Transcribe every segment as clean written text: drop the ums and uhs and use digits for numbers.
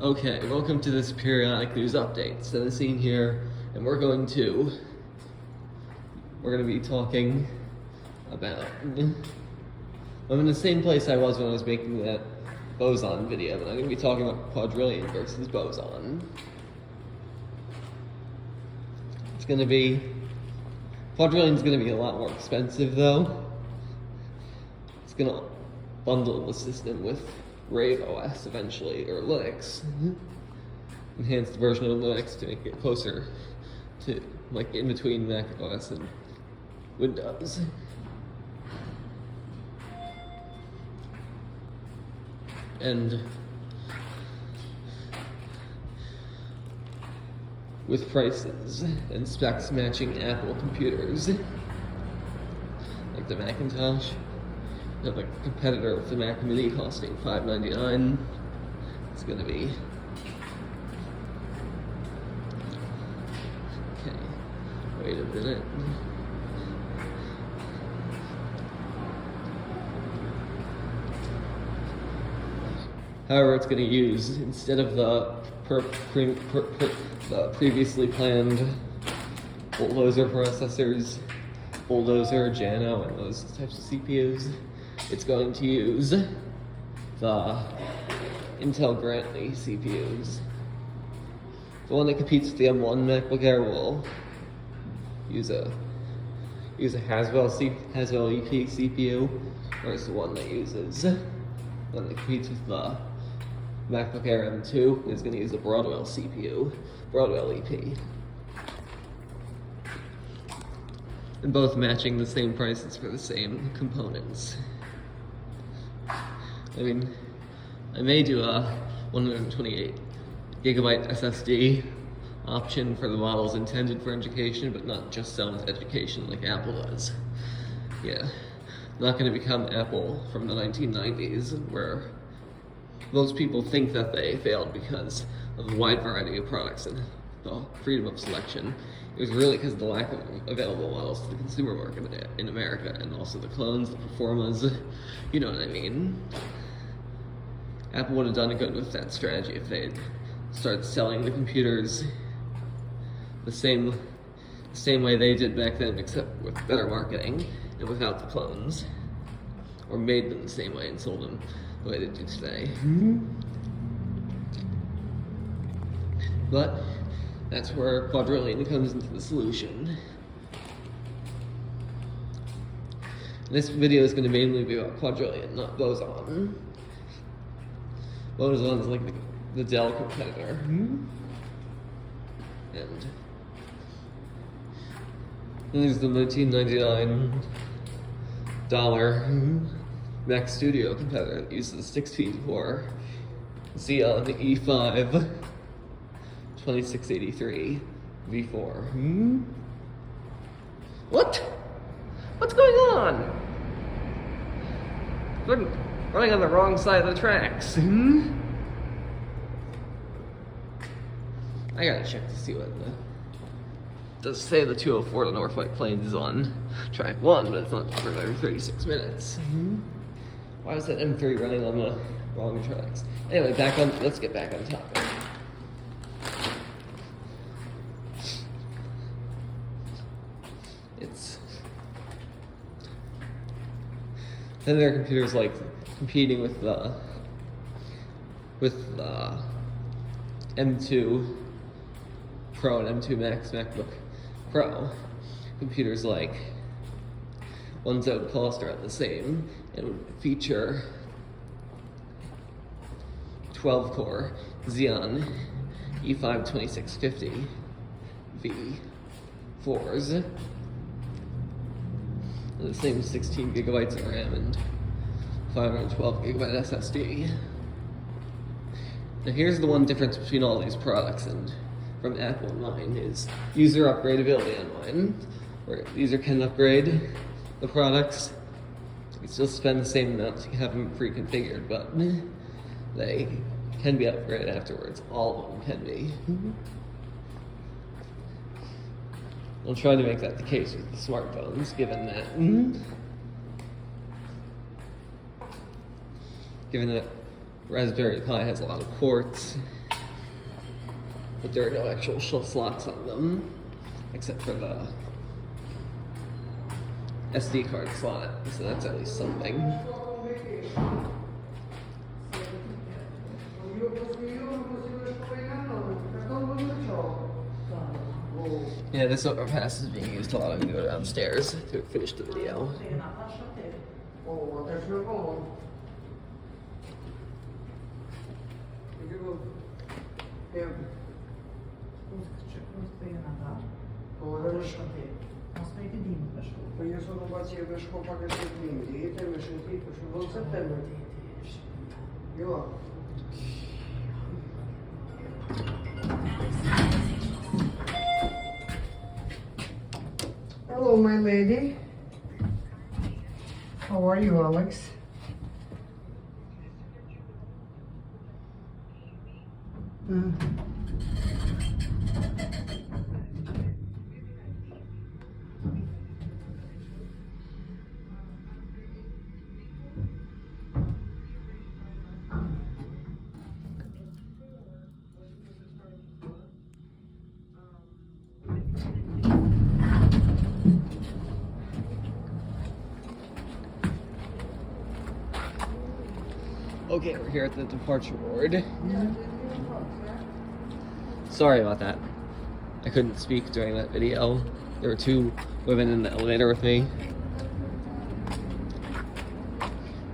Okay, welcome to this periodic news update. Set the scene here, and we're going to be talking about, I'm in the same place I was when I was making that boson video, but I'm going to be talking about quadrillion versus boson. Quadrillion's going to be a lot more expensive though. It's going to bundle the system with Rave OS eventually, or Linux. Enhanced version of Linux to make it closer to, like, in between Mac OS and Windows. And with prices and specs matching Apple computers, like the Macintosh. You have a competitor with the Mac Mini costing $599. It's gonna be okay. Wait a minute. However, it's gonna use, instead of the previously planned Bulldozer processors, Bulldozer, Jano, and those types of CPUs, it's going to use the Intel Grantley CPUs. The one that competes with the M1 MacBook Air will use a Haswell EP CPU, whereas the one that competes with the MacBook Air M2 is going to use a Broadwell CPU, Broadwell EP. And both matching the same prices for the same components. I mean, I may do a 128 gigabyte SSD option for the models intended for education, but not just selling to education like Apple does. Yeah, not going to become Apple from the 1990s, where most people think that they failed because of the wide variety of products and the freedom of selection. It was really because of the lack of available models to the consumer market in America, and also the clones, the Performas, you know what I mean. Apple would have done good with that strategy if they'd started selling the computers the same way they did back then, except with better marketing and without the clones, or made them the same way and sold them the way they do today. But that's where Quadryllion comes into the solution. This video is going to mainly be about Quadryllion, not boson. Boson is like the Dell competitor. And then there's the $1999 Mac Studio competitor that uses the 16-core Xeon E5 2683 V4. What? What's going on? I'm running on the wrong side of the tracks. I gotta check to see what does say the 204 to North White Plains is on track 1, but it's not for every 36 minutes. Why is that M3 running on the wrong tracks? Anyway, let's get back on topic. Then there are computers like competing with the M2 Pro and M2 Max MacBook Pro. Computers like ones that would cost around the same and would feature 12-core Xeon E5 2650 V4s. The same 16 gigabytes of RAM and 512 gigabyte SSD. Now here's the one difference between all these products and from Apple and mine is user upgradability on mine, where the user can upgrade the products. You still spend the same amount to have them pre-configured, but they can be upgraded afterwards. All of them can be. I'll try to make that the case with the smartphones, given that Raspberry Pi has a lot of ports, but there are no actual slots on them, except for the SD card slot, so that's at least something. Yeah, this overpass is being used a lot when we go downstairs to finish the video. Io sono quasi per scopare che quindi, io te mi sentite, sono settembre. Io. Hello, my lady. How are you, Alex? Okay, we're here at the departure board. Sorry about that. I couldn't speak during that video. There were two women in the elevator with me.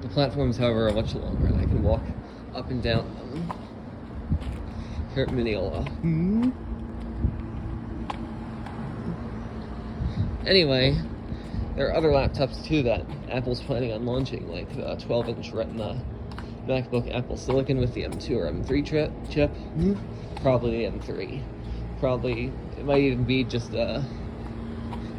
The platforms, however, are much longer, and I can walk up and down them. Here at Mineola. Anyway, there are other laptops too that Apple's planning on launching, like the 12-inch Retina MacBook Apple Silicon with the M2 or M3 chip. Probably the M3. Probably, it might even be just a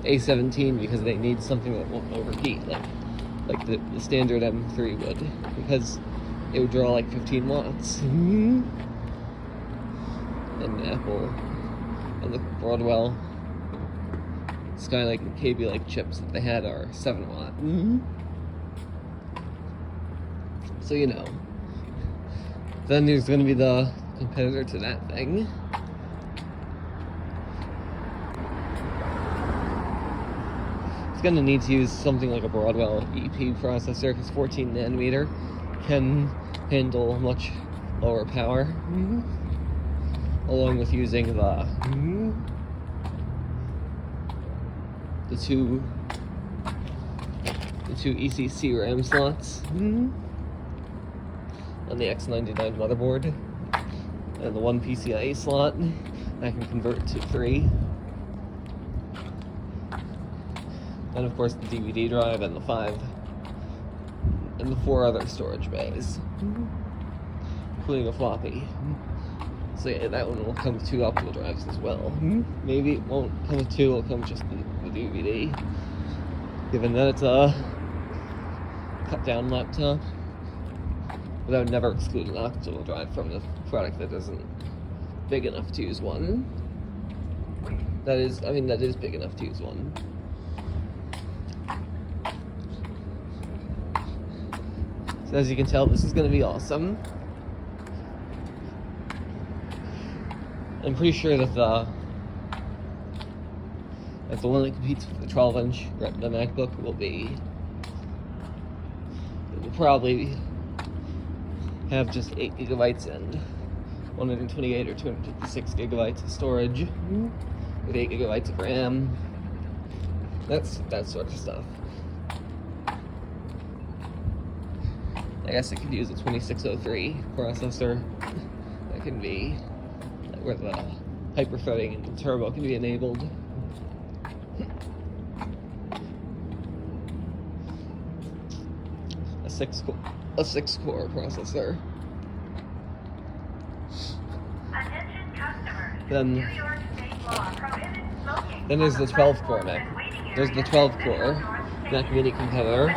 A17 because they need something that won't overheat, like the standard M3 would, because it would draw like 15 watts. And Apple and the Broadwell Skylake and Kaby Lake chips that they had are 7 watt. So you know. Then there's going to be the competitor to that thing. It's going to need to use something like a Broadwell EP processor because 14 nanometer can handle much lower power. Along with using the two ECC RAM slots on the X99 motherboard, and the one PCIe slot I can convert to 3, and of course the DVD drive and the 5 and the 4 other storage bays, including a floppy. So yeah, that one will come with 2 optical drives as well. Maybe it won't come with 2, it'll come with just the DVD, given that it's a cut down laptop. But I would never exclude an optical drive from the product that isn't big enough to use one. That is big enough to use one. So as you can tell, this is going to be awesome. I'm pretty sure that the one that competes with the 12-inch Retina MacBook will probably have just 8 gigabytes and 128 or 256 gigabytes of storage with 8 gigabytes of RAM. That sort of stuff. I guess it could use a 2603 processor that can be where the hyperthreading and the turbo can be enabled. A 6-core processor. Then there's the 12-core Mac. There's the 12-core Mac Mini competitor.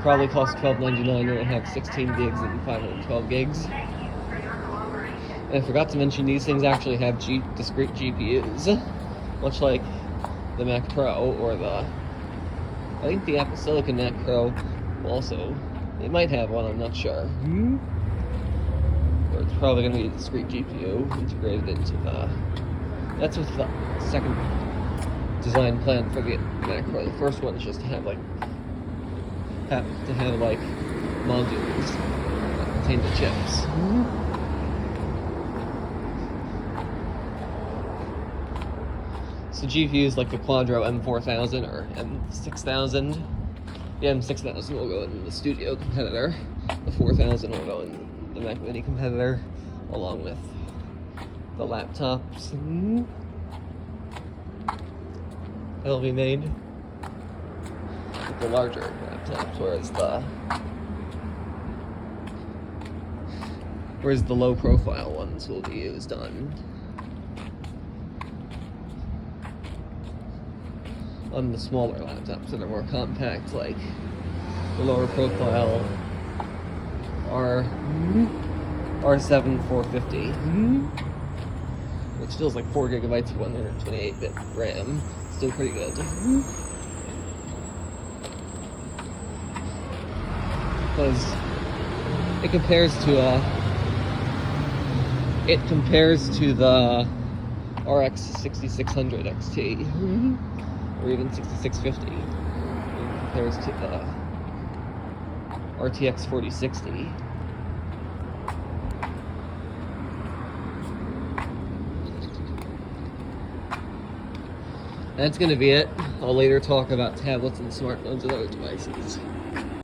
Probably costs $12.99 and it have 16 gigs and 512 gigs. And I forgot to mention these things actually have discrete GPUs, much like the Mac Pro or I think the Apple Silicon Mac Pro also, it might have one, I'm not sure. Or it's probably going to be a discrete GPU integrated into the. That's what the second design plan for the Mac Pro. The first one is just to have modules that contain the chips. So GPUs like the Quadro M4000 or M6000. The M6000 will go in the studio competitor. The 4000 will go in the Mac Mini competitor, along with the laptops that'll be made with the larger laptops, whereas the low profile ones will be used on the smaller laptops that are more compact, like the lower profile R7 450, which feels like 4 gigabytes of 128-bit RAM. Still pretty good. Because it compares to the RX 6600 XT, or even 6650. It compares to the RTX 4060. That's going to be it. I'll later talk about tablets and smartphones and other devices.